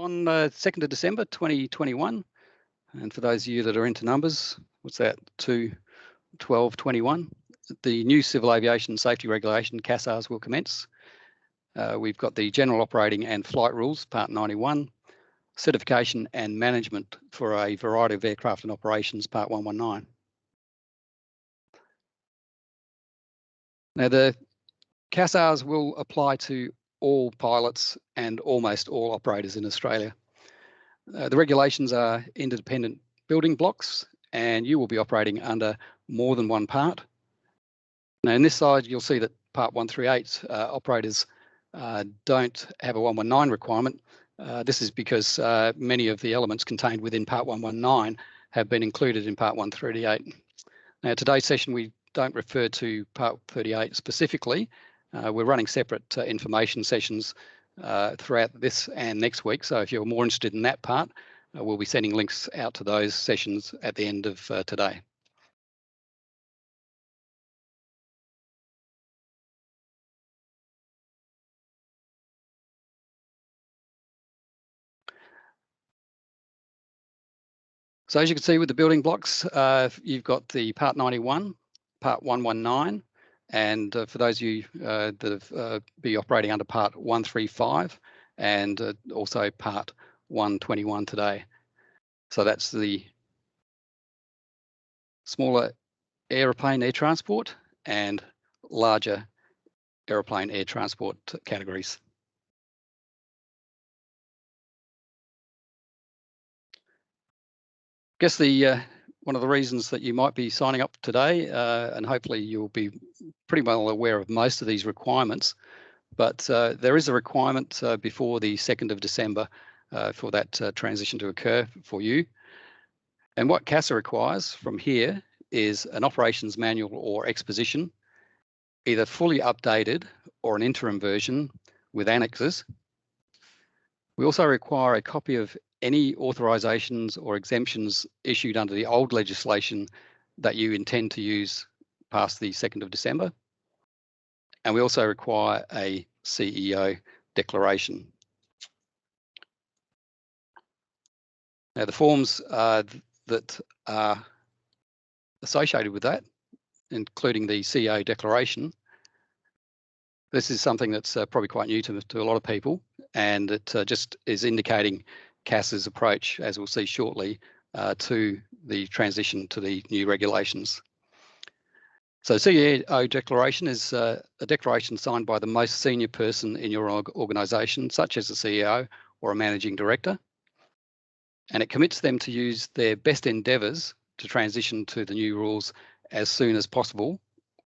On 2nd of December 2021, and for those of you that are into numbers, what's that, 2/12/21, the new Civil Aviation Safety Regulation, CASARS, will commence. We've got the General Operating and Flight Rules, Part 91, Certification and Management for a Variety of Aircraft and Operations, Part 119. Now, the CASARS will apply to all pilots and almost all operators in Australia. The regulations are independent building blocks, and you will be operating under more than one part. Now, in this side, you'll see that Part 138 operators don't have a 119 requirement. This is because many of the elements contained within Part 119 have been included in Part 138. Now, today's session, we don't refer to Part 38 specifically. We're running separate information sessions throughout this and next week. So if you're more interested in that part, we'll be sending links out to those sessions at the end of today. So as you can see with the building blocks, you've got the Part 91, Part 119, and for those of you that have be operating under Part 135 and also Part 121 today. So that's the smaller aeroplane air transport and larger aeroplane air transport categories. I guess the one of the reasons that you might be signing up today, and hopefully you'll be pretty well aware of most of these requirements, but there is a requirement before the 2nd of December for that transition to occur for you. And what CASA requires from here is an operations manual or exposition, either fully updated or an interim version with annexes. We also require a copy of any authorisations or exemptions issued under the old legislation that you intend to use past the 2nd of December. And we also require a CEO declaration. Now, the forms that are associated with that, including the CEO declaration, this is something that's probably quite new to a lot of people, and it just is indicating CASA's approach, as we'll see shortly, to the transition to the new regulations. So CEO declaration is a declaration signed by the most senior person in your organisation, such as the CEO or a managing director, and it commits them to use their best endeavours to transition to the new rules as soon as possible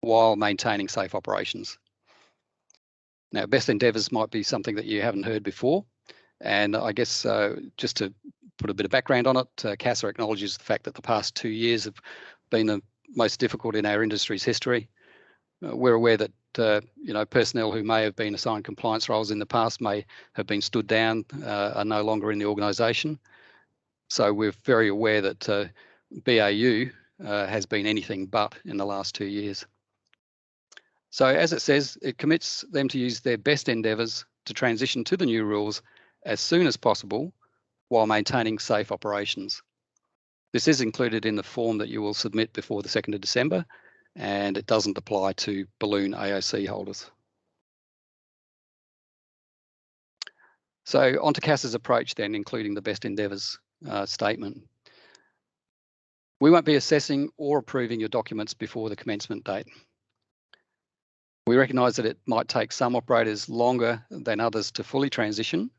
while maintaining safe operations. Now, best endeavours might be something that you haven't heard before, and I guess just to put a bit of background on it, CASA acknowledges the fact that the past 2 years have been the most difficult in our industry's history. We're aware that personnel who may have been assigned compliance roles in the past may have been stood down, are no longer in the organisation. So we're very aware that BAU has been anything but in the last 2 years. So as it says, it commits them to use their best endeavours to transition to the new rules as soon as possible while maintaining safe operations. This is included in the form that you will submit before the 2nd of December, and it doesn't apply to balloon AOC holders. So onto CASA's approach then, including the best endeavours statement. We won't be assessing or approving your documents before the commencement date. We recognise that it might take some operators longer than others to fully transition,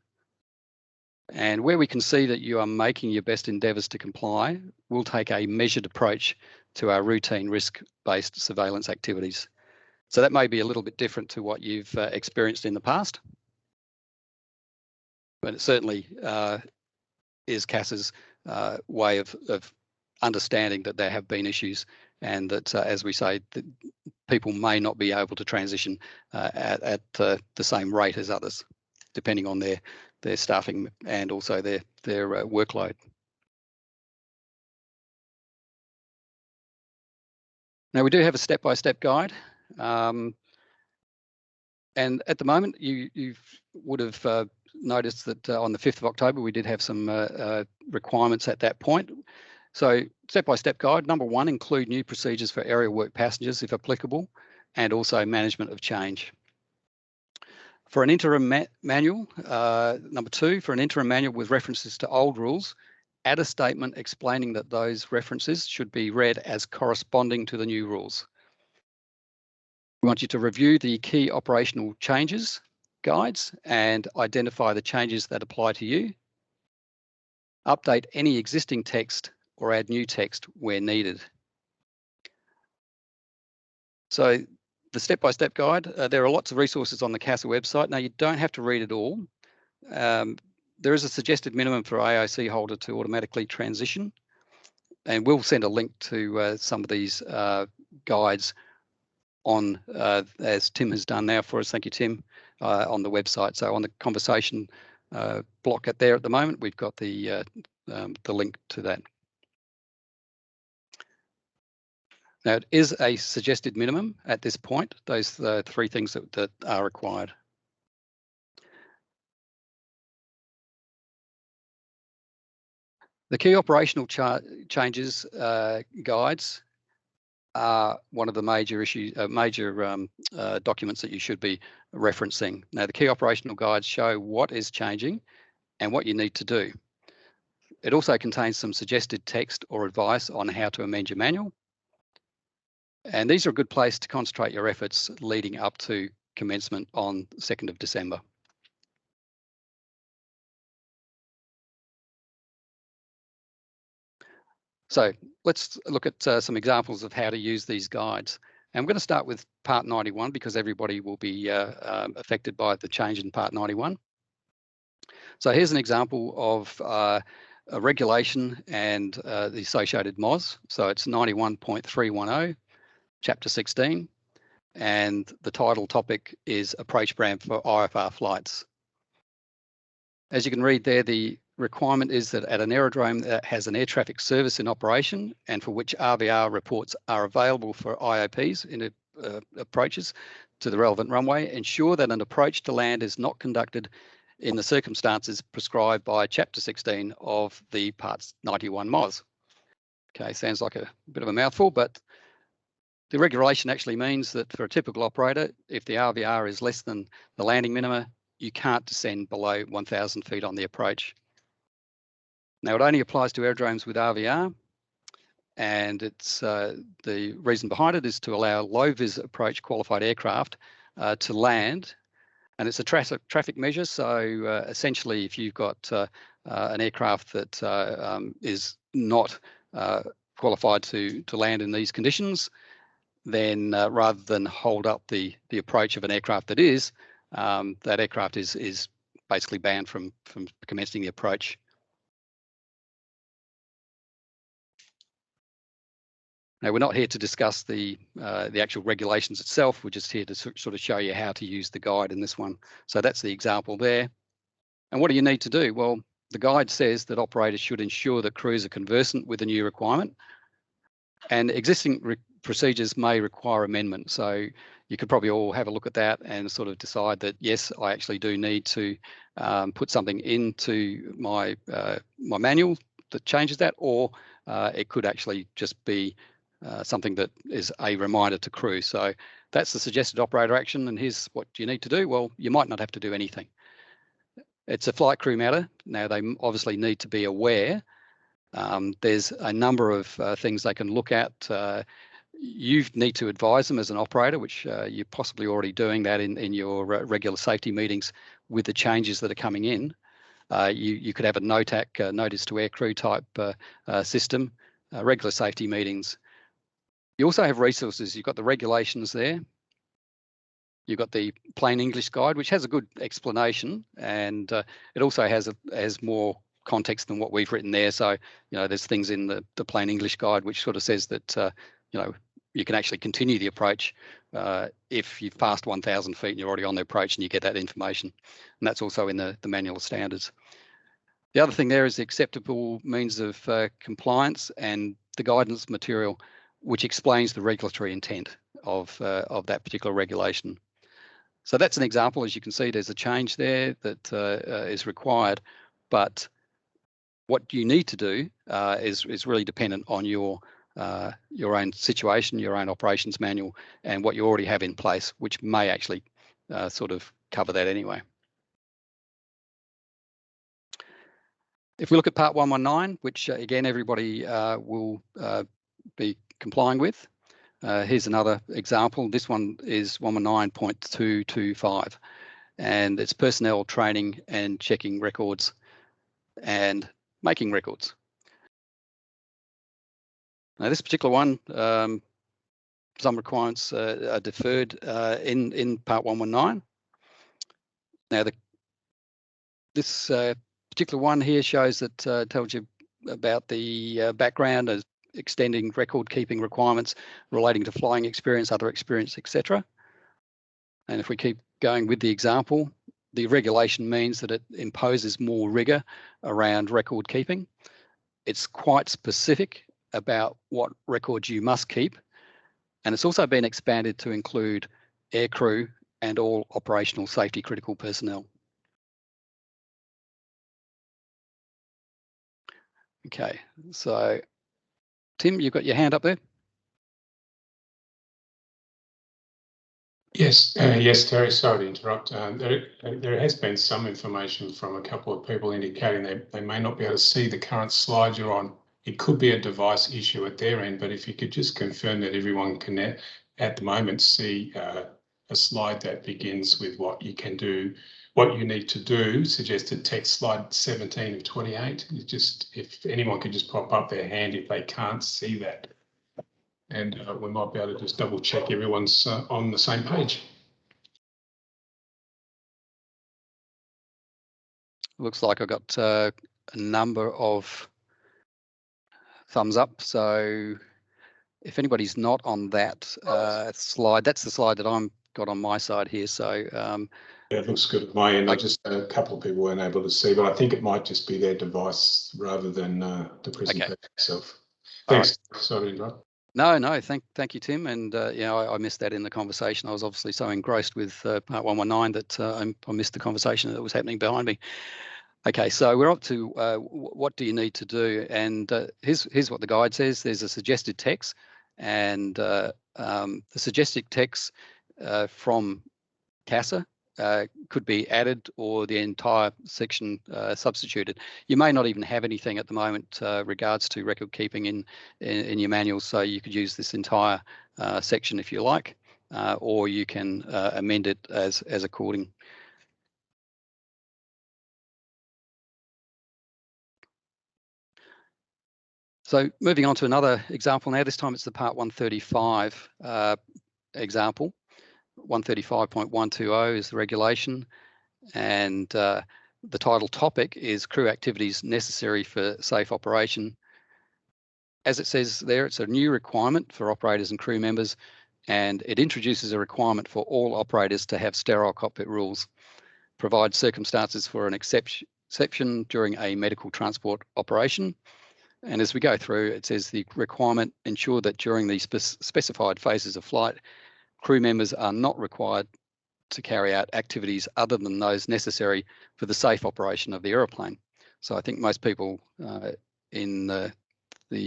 and where we can see that you are making your best endeavours to comply, we'll take a measured approach to our routine risk-based surveillance activities. So that may be a little bit different to what you've experienced in the past, but it certainly is CASA's way of understanding that there have been issues, and that, as we say, that people may not be able to transition at the same rate as others, depending on their staffing and also their workload. Now, we do have a step-by-step guide, and at the moment you would have notice that on the 5th of October, we did have some requirements at that point. So step-by-step guide, number 1, include new procedures for aerial work passengers if applicable, and also management of change. For an interim manual, number 2, for an interim manual with references to old rules, add a statement explaining that those references should be read as corresponding to the new rules. We want you to review the key operational changes guides and identify the changes that apply to you. Update any existing text or add new text where needed. So the step-by-step guide, there are lots of resources on the CASA website. Now, you don't have to read it all. There is a suggested minimum for AOC holder to automatically transition, and we'll send a link to some of these guides on, as Tim has done now for us. Thank you, Tim, on the website. So on the conversation block there at the moment, we've got the link to that. Now, it is a suggested minimum at this point, those 3 things that are required. The key operational changes guides are one of the major documents that you should be referencing. Now, the key operational guides show what is changing and what you need to do. It also contains some suggested text or advice on how to amend your manual. And these are a good place to concentrate your efforts leading up to commencement on 2nd of December. So let's look at some examples of how to use these guides. And I'm going to start with Part 91 because everybody will be affected by the change in Part 91. So here's an example of a regulation and the associated MOS. So it's 91.310, Chapter 16, and the title topic is Approach Brand for IFR Flights. As you can read there, the requirement is that at an aerodrome that has an air traffic service in operation and for which RVR reports are available for IOPs in approaches to the relevant runway, ensure that an approach to land is not conducted in the circumstances prescribed by Chapter 16 of the Part 91 MOS. Okay, sounds like a bit of a mouthful, but the regulation actually means that for a typical operator, if the RVR is less than the landing minima, you can't descend below 1,000 feet on the approach. Now, it only applies to aerodromes with RVR, and it's the reason behind it is to allow low-vis approach qualified aircraft to land, and it's a traffic measure. So essentially, if you've got an aircraft that is not qualified to land in these conditions, then rather than hold up the approach of an aircraft that is, that aircraft is basically banned from commencing the approach. Now, we're not here to discuss the actual regulations itself. We're just here to sort of show you how to use the guide in this one. So that's the example there. And what do you need to do? Well, the guide says that operators should ensure that crews are conversant with the new requirement, and existing procedures may require amendment. So you could probably all have a look at that and sort of decide that, yes, I actually do need to put something into my manual that changes that, or it could actually just be something that is a reminder to crew. So that's the suggested operator action, and here's what you need to do. Well, you might not have to do anything. It's a flight crew matter. Now, they obviously need to be aware. There's a number of things they can look at. You need to advise them as an operator, which you're possibly already doing that in your regular safety meetings with the changes that are coming in. You could have a NOTAC, notice to air crew type system, regular safety meetings. You also have resources. You've got the regulations there. You've got the plain English guide, which has a good explanation, and it also has more context than what we've written there. So, there's things in the plain English guide which sort of says that, you can actually continue the approach if you've passed 1,000 feet and you're already on the approach, and you get that information. And that's also in the manual standards. The other thing there is the acceptable means of compliance and the guidance material, which explains the regulatory intent of that particular regulation. So that's an example. As you can see, there's a change there that is required, but what you need to do is really dependent on your own situation, your own operations manual, and what you already have in place, which may actually sort of cover that anyway. If we look at part 119, which again everybody will be complying with, here's another example. This one is 119.225, and it's personnel training and checking records and making records. Now this particular one, some requirements are deferred in part 119. Now this particular one here shows that tells you about the background as extending record keeping requirements relating to flying experience, other experience, etc. And if we keep going with the example, the regulation means that it imposes more rigor around record keeping. It's quite specific about what records you must keep. And it's also been expanded to include aircrew and all operational safety critical personnel. Okay, so Tim, you've got your hand up there? Yes, yes, Terry, sorry to interrupt. There has been some information from a couple of people indicating they may not be able to see the current slide you're on. It could be a device issue at their end, but if you could just confirm that everyone can at the moment see a slide that begins with what you can do, what you need to do, suggested text slide 17 of 28. If anyone could just pop up their hand if they can't see that. And we might be able to just double check everyone's on the same page. Looks like I've got a number of thumbs up. So if anybody's not on that slide, that's the slide that I'm got on my side here. So yeah, it looks good at my end. I just a couple of people weren't able to see, but I think it might just be their device rather than the presentation itself. Thanks. Right. Sorry to interrupt. No, thank you, Tim. And yeah, I missed that in the conversation. I was obviously so engrossed with part 119 that I missed the conversation that was happening behind me. Okay, so we're up to what do you need to do? And here's what the guide says. There's a suggested text, and the suggested text from CASA could be added or the entire section substituted. You may not even have anything at the moment regards to record keeping in your manuals, so you could use this entire section if you like, or you can amend it as according. So moving on to another example now, this time it's the part 135 example. 135.120 is the regulation, and the title topic is crew activities necessary for safe operation. As it says there, it's a new requirement for operators and crew members, and it introduces a requirement for all operators to have sterile cockpit rules, provides circumstances for an exception during a medical transport operation. And as we go through, it says the requirement ensure that during the specified phases of flight, crew members are not required to carry out activities other than those necessary for the safe operation of the aeroplane. So I think most people in the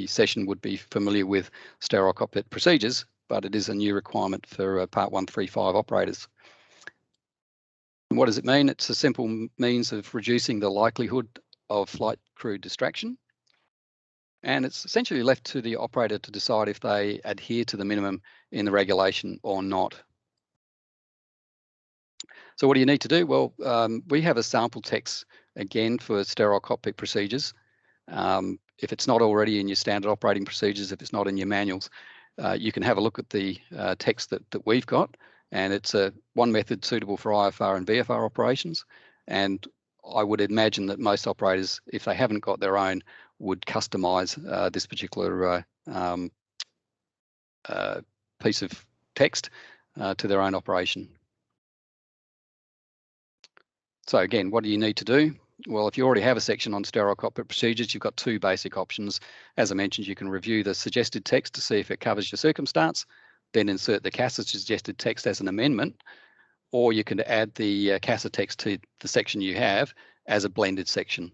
session would be familiar with sterile cockpit procedures, but it is a new requirement for Part 135 operators. And what does it mean? It's a simple means of reducing the likelihood of flight crew distraction. And it's essentially left to the operator to decide if they adhere to the minimum in the regulation or not. So what do you need to do? Well, we have a sample text again for sterile cockpit procedures. If it's not already in your standard operating procedures, if it's not in your manuals, you can have a look at the text that we've got, and it's one method suitable for IFR and VFR operations. And I would imagine that most operators, if they haven't got their own, would customize this particular piece of text to their own operation. So again, what do you need to do? Well, if you already have a section on sterile cockpit procedures, you've got two basic options. As I mentioned, you can review the suggested text to see if it covers your circumstance, then insert the CASA suggested text as an amendment, or you can add the CASA text to the section you have as a blended section.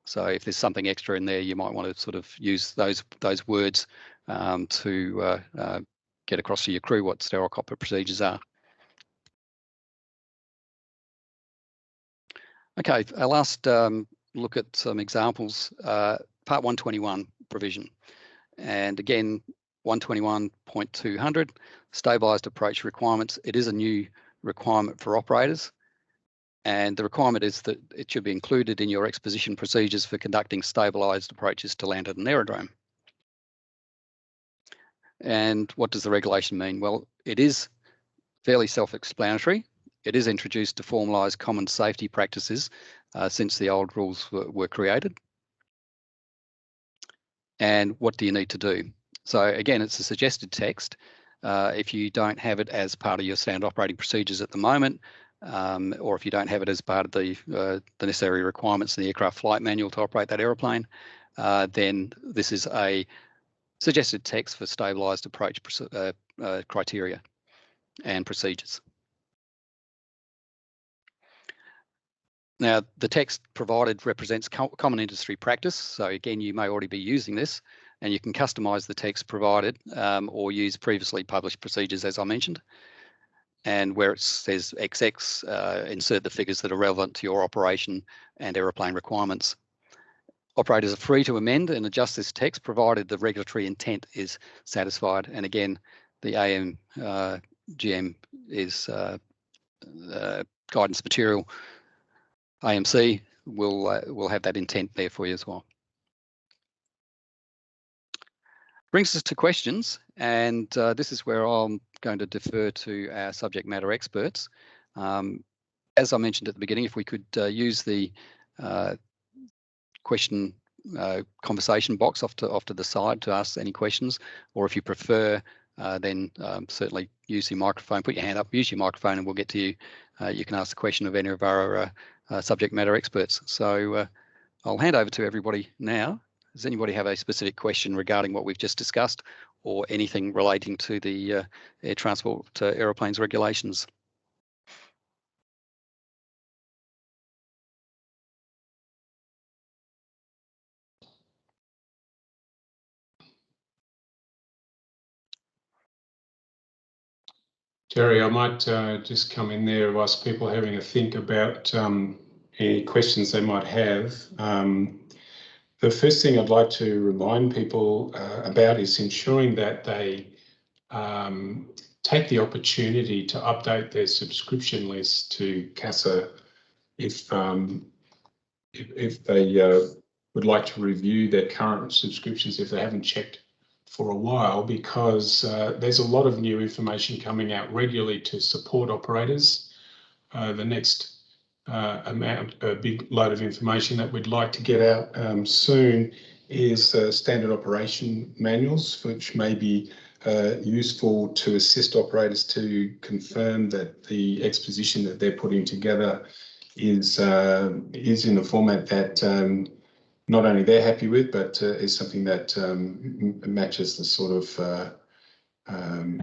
So if there's something extra in there, you might want to sort of use those words to get across to your crew what sterile cockpit procedures are. Okay, our last look at some examples. Part 121 provision. And again, 121.200, stabilised approach requirements. It is a new requirement for operators. And the requirement is that it should be included in your exposition procedures for conducting stabilised approaches to land at an aerodrome. And what does the regulation mean? Well, it is fairly self-explanatory. It is introduced to formalise common safety practices since the old rules were created. And what do you need to do? So again, it's a suggested text. If you don't have it as part of your standard operating procedures at the moment, or if you don't have it as part of the necessary requirements in the aircraft flight manual to operate that aeroplane, then this is a suggested text for stabilised approach criteria and procedures. Now, the text provided represents common industry practice. So again, you may already be using this, and you can customise the text provided or use previously published procedures, as I mentioned. And where it says XX, insert the figures that are relevant to your operation and aeroplane requirements. Operators are free to amend and adjust this text provided the regulatory intent is satisfied. And again, the AMGM is guidance material. AMC will have that intent there for you as well. Brings us to questions, and this is where I'm going to defer to our subject matter experts. As I mentioned at the beginning, if we could use the question conversation box off to the side to ask any questions, or if you prefer, then certainly use your microphone, put your hand up, use your microphone, and we'll get to you. You can ask the question of any of our subject matter experts. So I'll hand over to everybody now. Does anybody have a specific question regarding what we've just discussed, or anything relating to the air transport aeroplanes regulations? Jerry, I might just come in there whilst people are having a think about any questions they might have. The first thing I'd like to remind people about is ensuring that they take the opportunity to update their subscription list to CASA if they would like to review their current subscriptions if they haven't checked for a while, because there's a lot of new information coming out regularly to support operators. The next a big load of information that we'd like to get out soon is standard operation manuals, which may be useful to assist operators to confirm that the exposition that they're putting together is in a format that not only they're happy with, but is something that matches the sort of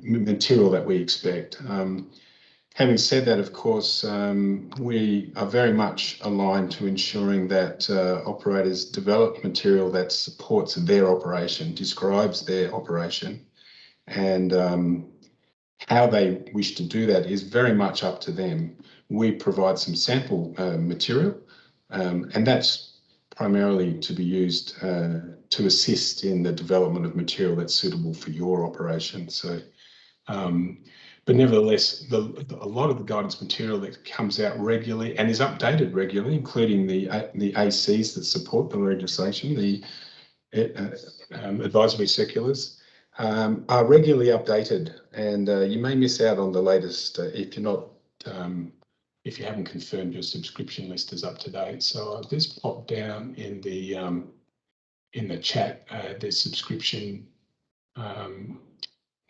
material that we expect. Having said that, of course, we are very much aligned to ensuring that operators develop material that supports their operation, describes their operation, and how they wish to do that is very much up to them. We provide some sample material, and that's primarily to be used to assist in the development of material that's suitable for your operation. So. But nevertheless, a lot of the guidance material that comes out regularly and is updated regularly, including the ACs that support the legislation, the advisory circulars, are regularly updated, and you may miss out on the latest if you're not, if you haven't confirmed your subscription list is up to date. So I'll just pop down in the chat the subscription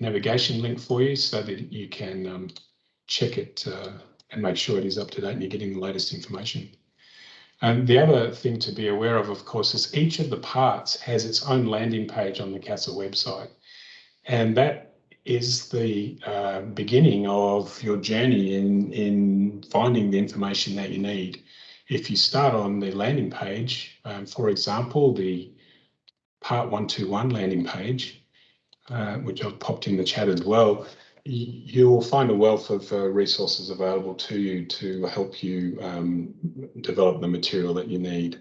navigation link for you so that you can check it and make sure it is up to date and you're getting the latest information. And the other thing to be aware of course, is each of the parts has its own landing page on the CASA website. And that is the beginning of your journey in finding the information that you need. If you start on the landing page, for example, the Part 121 landing page, which I've popped in the chat as well, you'll find a wealth of resources available to you to help you develop the material that you need.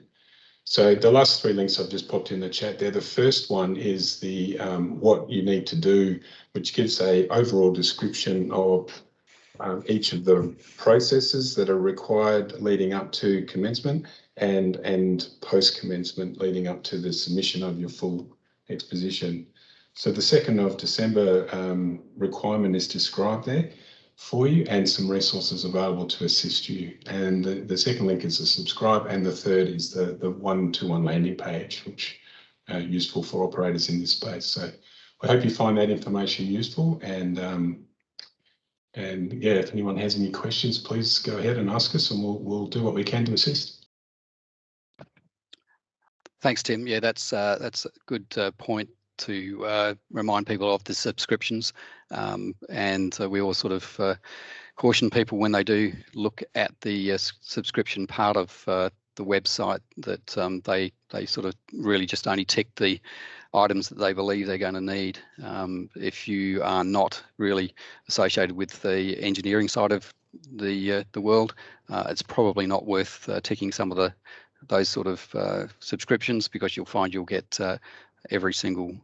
So the last three links I've just popped in the chat there. The first one is the what you need to do, which gives a overall description of each of the processes that are required leading up to commencement and post-commencement leading up to the submission of your full exposition. So the 2nd of December requirement is described there for you and some resources available to assist you. And the second link is the subscribe, and the third is the 121 landing page, which are useful for operators in this space. So I hope you find that information useful, and yeah, if anyone has any questions, please go ahead and ask us, and we'll do what we can to assist. Thanks, Tim. Yeah, that's a good point to remind people of the subscriptions, and we all sort of caution people when they do look at the subscription part of the website that they sort of really just only tick the items that they believe they're going to need. If you are not really associated with the engineering side of the world, it's probably not worth ticking some of those sort of subscriptions, because you'll find you'll get every single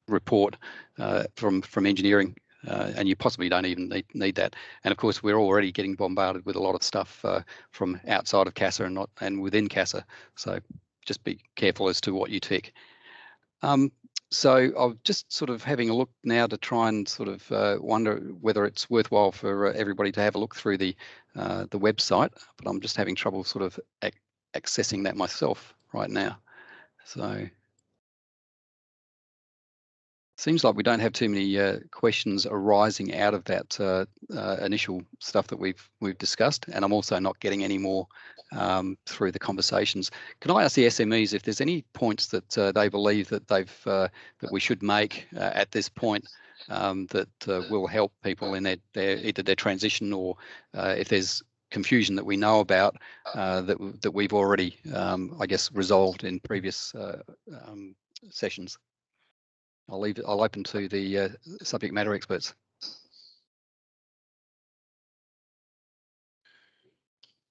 report from engineering, and you possibly don't even need that. And of course, we're already getting bombarded with a lot of stuff from outside of CASA and within CASA. So just be careful as to what you tick. So I'm just sort of having a look now to try and sort of wonder whether it's worthwhile for everybody to have a look through the website, but I'm just having trouble sort of accessing that myself right now. So seems like we don't have too many questions arising out of that initial stuff that we've discussed, and I'm also not getting any more through the conversations. Can I ask the SMEs if there's any points that they believe that that we should make at this point that will help people in either their transition, or if there's confusion that we know about that we've already, I guess, resolved in previous sessions? I'll open to the subject matter experts.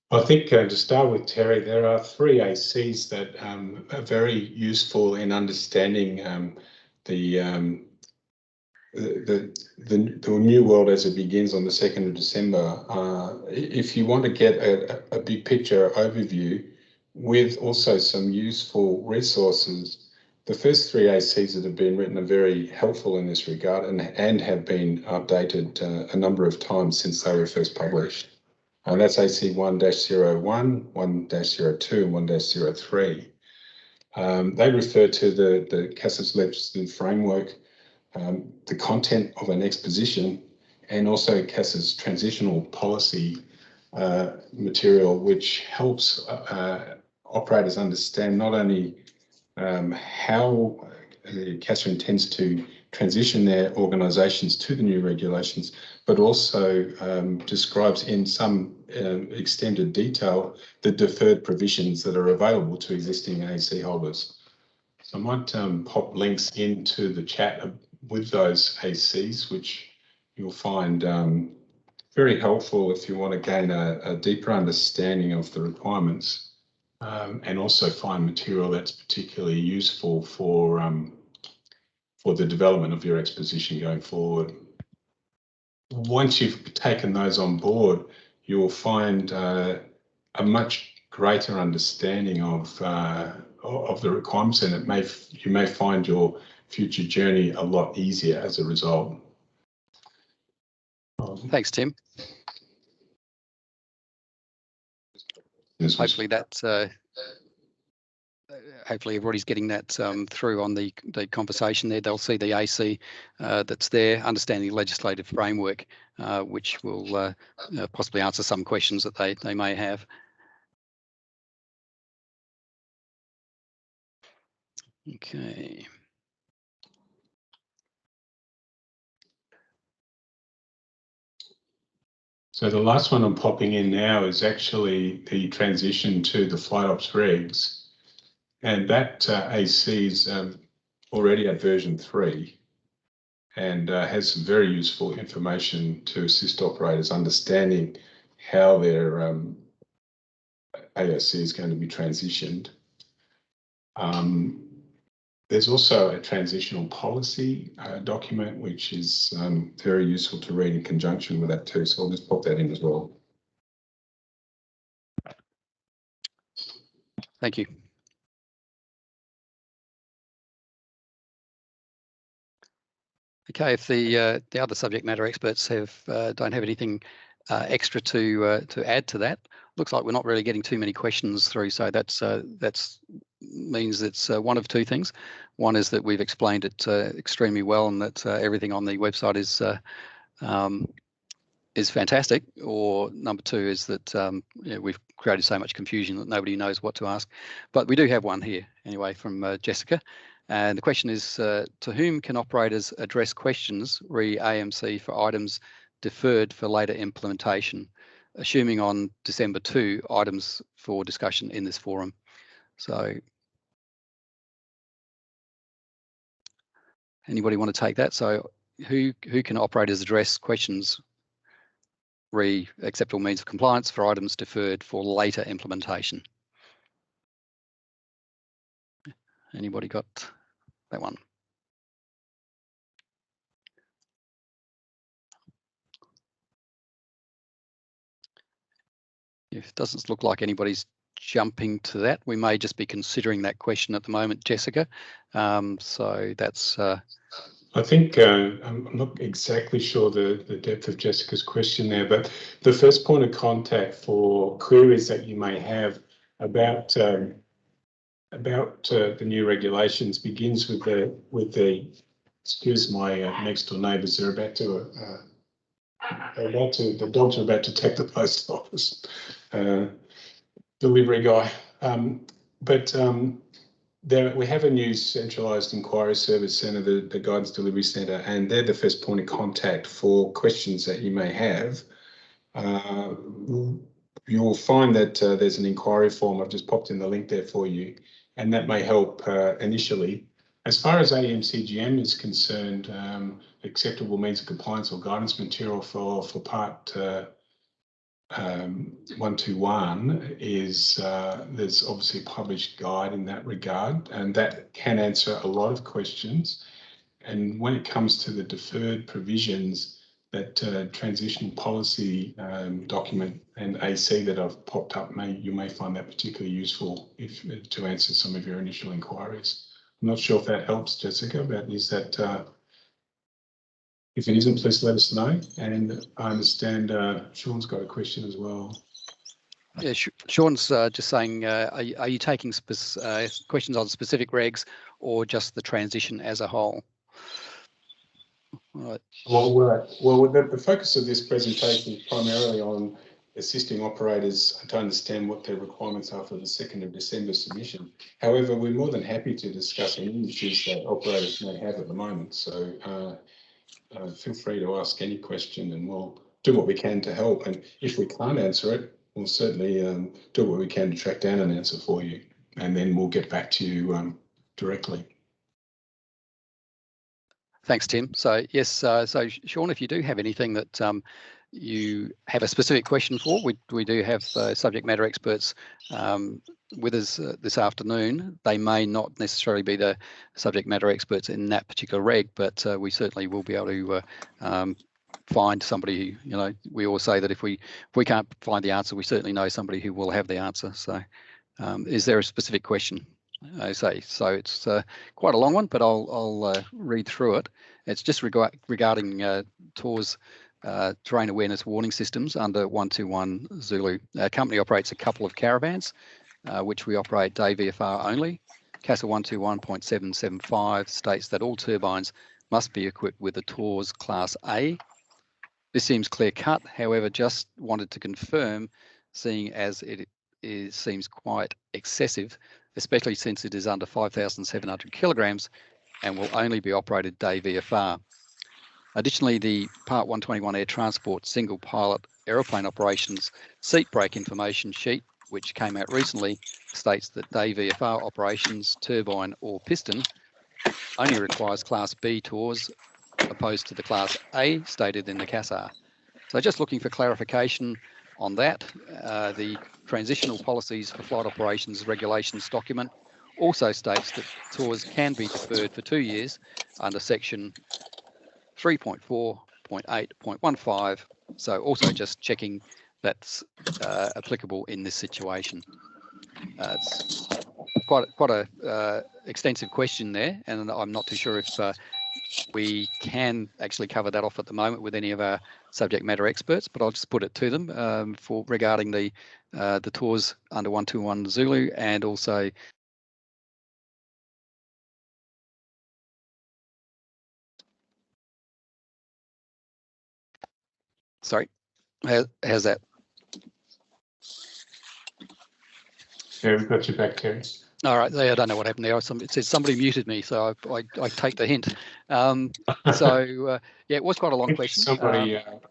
I think to start with, Terry, there are 3 ACs that are very useful in understanding the new world as it begins on the 2nd of December. If you want to get a big picture overview with also some useful resources, the first 3 ACs that have been written are very helpful in this regard and have been updated a number of times since they were first published. And that's AC 1-01, 1-02, and 1-03. They refer to the CASA's legislative framework, the content of an exposition, and also CASA's transitional policy material, which helps operators understand not only how CASA intends to transition their organisations to the new regulations, but also describes in some extended detail the deferred provisions that are available to existing AC holders. So I might pop links into the chat with those ACs, which you'll find very helpful if you want to gain a deeper understanding of the requirements, and also find material that's particularly useful for the development of your exposition going forward. Once you've taken those on board, you'll find a much greater understanding of the requirements, and you may find your future journey a lot easier as a result. Thanks, Tim. Hopefully that's hopefully everybody's getting that through on the conversation there. They'll see the AC that's there, understanding the legislative framework, which will possibly answer some questions that they may have. Okay. So the last one I'm popping in now is actually the transition to the flight ops regs, and that AC is already at version 3 and has some very useful information to assist operators understanding how their AOC is going to be transitioned. There's also a transitional policy document, which is very useful to read in conjunction with that too. So I'll just pop that in as well. Thank you. Okay, if the other subject matter experts don't have anything extra to add to that, looks like we're not really getting too many questions through. So that's means it's one of two things. One is that we've explained it extremely well, and that everything on the website is fantastic. Or number two is that we've created so much confusion that nobody knows what to ask. But we do have one here anyway from Jessica. And the question is, to whom can operators address questions re AMC for items deferred for later implementation, assuming on December 2 items for discussion in this forum? So anybody want to take that? So who can operators address questions re acceptable means of compliance for items deferred for later implementation? Anybody got that one? It doesn't look like anybody's jumping to that. We may just be considering that question at the moment, Jessica. So that's. I think I'm not exactly sure the depth of Jessica's question there, but the first point of contact for queries that you may have about the new regulations begins with the excuse my next door neighbours, the dogs are about to attack the post office delivery guy. We have a new centralised inquiry service centre, the Guidance Delivery Centre, and they're the first point of contact for questions that you may have. You'll find that there's an inquiry form. I've just popped in the link there for you, and that may help initially. As far as AMCGM is concerned, acceptable means of compliance or guidance material for part 121 is there's obviously a published guide in that regard, and that can answer a lot of questions. And when it comes to the deferred provisions, that transition policy document and AC that I've popped up, you may find that particularly useful to answer some of your initial inquiries. I'm not sure if that helps, Jessica, but is that if it isn't, please let us know. And I understand Sean's got a question as well. Yeah, Sean's just saying, are you taking questions on specific regs or just the transition as a whole? Right. Well, the focus of this presentation is primarily on assisting operators to understand what their requirements are for the 2nd of December submission. However, we're more than happy to discuss any issues that operators may have at the moment. So feel free to ask any question and we'll do what we can to help. And if we can't answer it, we'll certainly do what we can to track down an answer for you. And then we'll get back to you directly. Thanks, Tim. So yes, so Sean, if you do have anything that you have a specific question for, we do have subject matter experts with us this afternoon. They may not necessarily be the subject matter experts in that particular reg, but we certainly will be able to find somebody who, we always say that if we can't find the answer, we certainly know somebody who will have the answer. So is there a specific question? I say so. It's quite a long one, but I'll read through it. It's just regarding TOR's terrain awareness warning systems under 121 Zulu. Our company operates a couple of caravans, which we operate day VFR only. CASA 121.775 states that all turbines must be equipped with a TORS Class A. This seems clear cut. However, just wanted to confirm, seeing as it seems quite excessive, especially since it is under 5,700 kilograms and will only be operated day VFR. Additionally, the Part 121 air transport single pilot aeroplane operations seat brake information sheet, which came out recently, states that day VFR operations, turbine or piston only requires Class B tours opposed to the Class A stated in the CASAR. So just looking for clarification on that. The Transitional Policies for Flight Operations Regulations document also states that tours can be deferred for 2 years under section 3.4.8.15. So also just checking that's applicable in this situation. It's quite a extensive question there, and I'm not too sure if we can actually cover that off at the moment with any of our subject matter experts, but I'll just put it to them for regarding the tours under 121 Zulu, and also sorry, how's that? Yeah, we've got you back, Kerry. All right, I don't know what happened there. It says somebody muted me, so I take the hint. Yeah, it was quite a long question.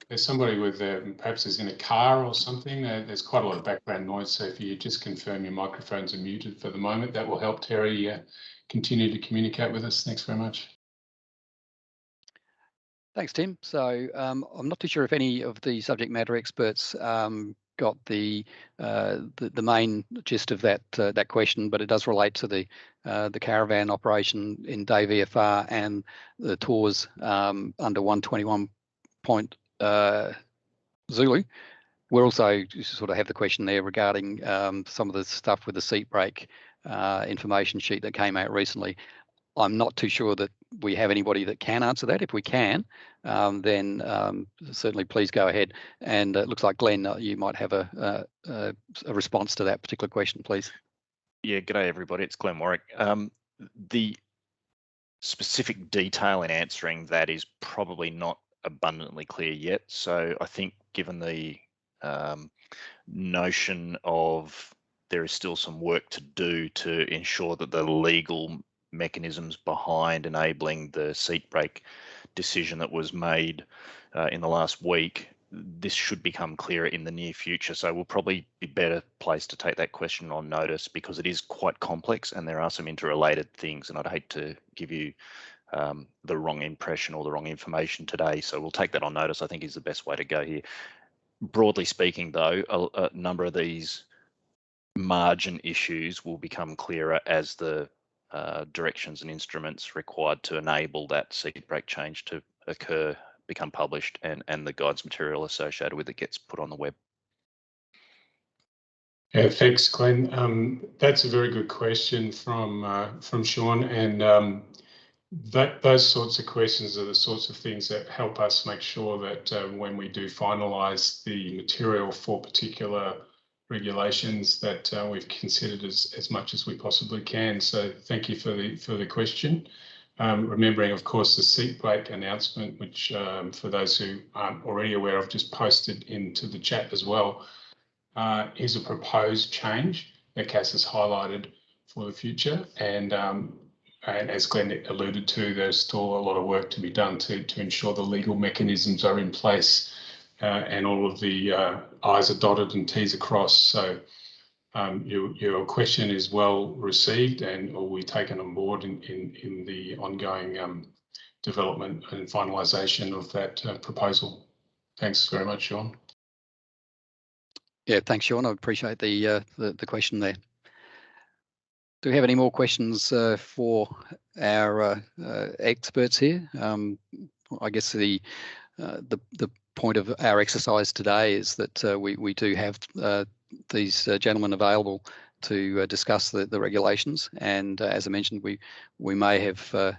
There's somebody with perhaps is in a car or something. There's quite a lot of background noise, so if you just confirm your microphones are muted for the moment, that will help Terry continue to communicate with us. Thanks very much. Thanks, Tim. So I'm not too sure if any of the subject matter experts got the main gist of that question, but it does relate to the caravan operation in day VFR and the tours under 121 Zulu. We're also sort of have the question there regarding some of the stuff with the seat brake information sheet that came out recently. I'm not too sure that we have anybody that can answer that. If we can, then certainly please go ahead. And it looks like Glenn, you might have a response to that particular question, please. Yeah, g'day everybody. It's Glenn Warwick. The specific detail in answering that is probably not abundantly clear yet. So I think given the notion of there is still some work to do to ensure that the legal mechanisms behind enabling the seat brake decision that was made in the last week, this should become clearer in the near future. So we'll probably be better placed to take that question on notice, because it is quite complex and there are some interrelated things, and I'd hate to give you the wrong impression or the wrong information today. So we'll take that on notice, I think is the best way to go here. Broadly speaking though, a number of these margin issues will become clearer as the directions and instruments required to enable that seat brake change to occur become published, and the guidance material associated with it gets put on the web. Yeah, thanks, Glenn. That's a very good question from Sean, and those sorts of questions are the sorts of things that help us make sure that when we do finalise the material for particular regulations, that we've considered as much as we possibly can. So thank you for the question. Remembering, of course, the seat brake announcement, which for those who aren't already aware of, just posted into the chat as well, is a proposed change that Cass has highlighted for the future. And as Glenn alluded to, there's still a lot of work to be done to ensure the legal mechanisms are in place and all of the I's are dotted and T's are crossed. So your question is well received and will be taken on board in the ongoing development and finalisation of that proposal. Thanks very much, Sean. Yeah, thanks, Sean. I appreciate the question there. Do we have any more questions for our experts here? I guess the point of our exercise today is that we do have these gentlemen available to discuss the regulations, and as I mentioned, we may have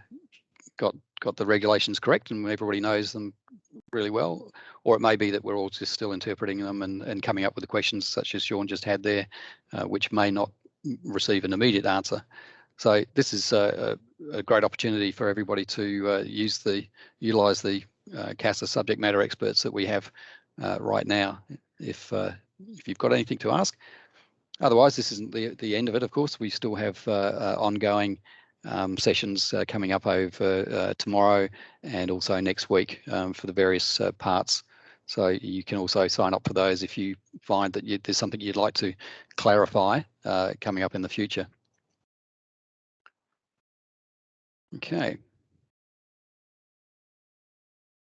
got the regulations correct and everybody knows them really well, or it may be that we're all just still interpreting them and coming up with the questions such as Sean just had there, which may not receive an immediate answer. So this is a great opportunity for everybody to utilise the CASA subject matter experts that we have right now, if you've got anything to ask. Otherwise, this isn't the end of it, of course. We still have ongoing sessions coming up over tomorrow and also next week for the various parts So you can also sign up for those if you find that there's something you'd like to clarify coming up in the future. Okay.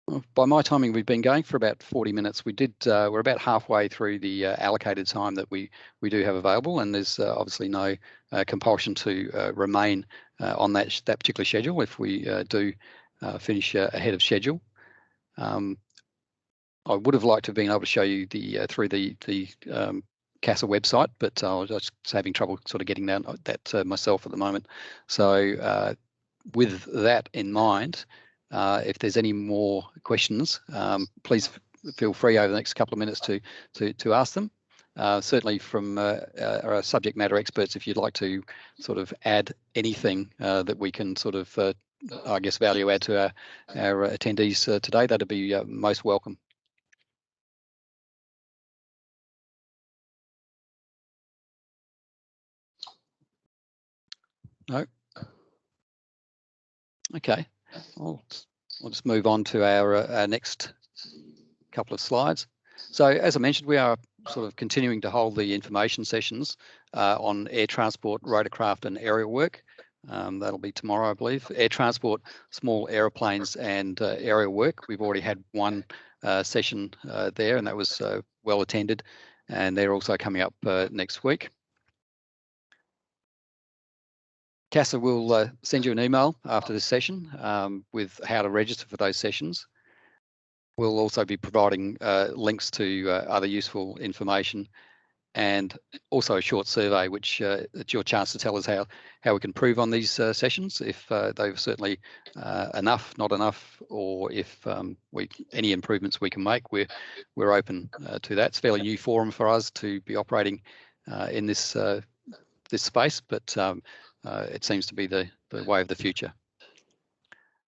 Well, by my timing, we've been going for about 40 minutes. We're about halfway through the allocated time that we do have available, and there's obviously no compulsion to remain on that particular schedule if we do finish ahead of schedule. I would have liked to have been able to show you through the CASA website, but I was just having trouble sort of getting down that myself at the moment. So with that in mind, if there's any more questions, please feel free over the next couple of minutes to ask them. Certainly from our subject matter experts, if you'd like to sort of add anything that we can sort of, I guess, value add to our attendees today, that'd be most welcome. No. Okay. We'll just move on to our next couple of slides. So as I mentioned, we are sort of continuing to hold the information sessions on air transport, rotorcraft and aerial work. That'll be tomorrow, I believe. Air transport, small aeroplanes and aerial work. We've already had one session there, and that was well attended, and they're also coming up next week. CASA will send you an email after this session with how to register for those sessions. We'll also be providing links to other useful information and also a short survey, which it's your chance to tell us how we can improve on these sessions, if they've certainly enough, not enough, or if any improvements we can make. We're open to that. It's a fairly new forum for us to be operating in this space, but it seems to be the way of the future.